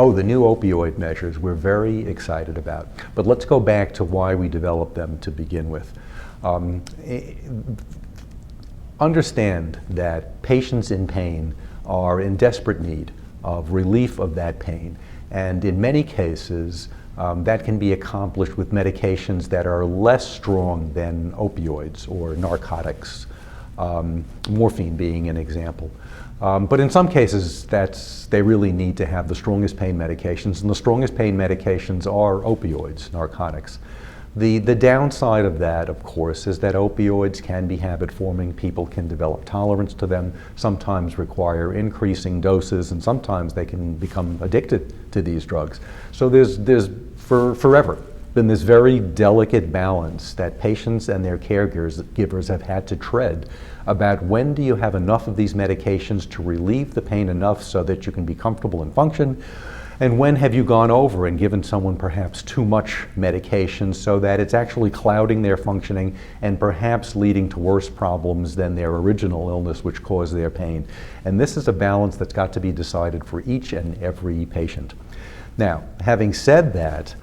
Oh, the new opioid measures we're very excited about. But let's go back to why we developed them to begin with. Understand that patients in pain are in desperate need of relief of that pain. And in many cases, that can be accomplished with medications that are less strong than opioids or narcotics, morphine being an example. But in some cases, they really need to have the strongest pain medications, and the strongest pain medications are opioids, narcotics. The downside of that, of course, is that opioids can be habit-forming. People can develop tolerance to them, sometimes require increasing doses, and sometimes they can become addicted to these drugs. So there's forever been this very delicate balance that patients and their caregivers have had to tread about when do you have enough of these medications to relieve the pain enough so that you can be comfortable and function, and when have you gone over and given someone perhaps too much medication so that it's actually clouding their functioning and perhaps leading to worse problems than their original illness which caused their pain. And this is a balance that's got to be decided for each and every patient. Now, having said that,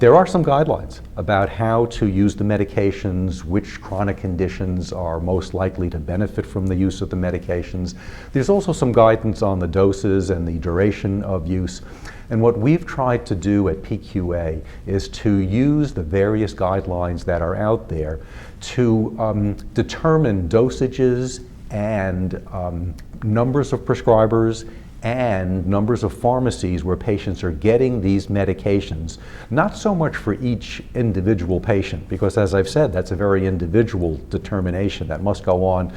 there are some guidelines about how to use the medications, which chronic conditions are most likely to benefit from the use of the medications. There's also some guidance on the doses and the duration of use. And what we've tried to do at PQA is to use the various guidelines that are out there to determine dosages and numbers of prescribers and numbers of pharmacies where patients are getting these medications, not so much for each individual patient, because as I've said, that's a very individual determination that must go on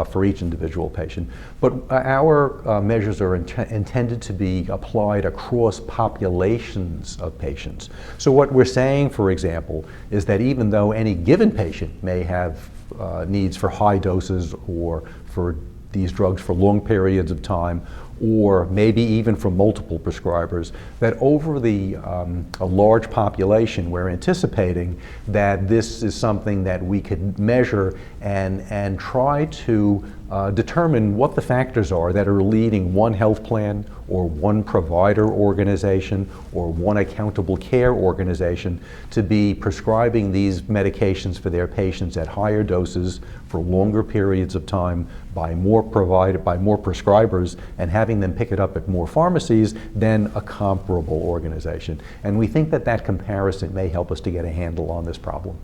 for each individual patient. But our measures are intended to be applied across populations of patients. So what we're saying, for example, is that even though any given patient may have needs for high doses or for these drugs for long periods of time, or maybe even from multiple prescribers, that over a large population, we're anticipating that this is something that we could measure and try to determine what the factors are that are leading one health plan or one provider organization or one accountable care organization to be prescribing these medications for their patients at higher doses for longer periods of time by more prescribers and having them pick it up at more pharmacies than a comparable organization. And we think that that comparison may help us to get a handle on this problem.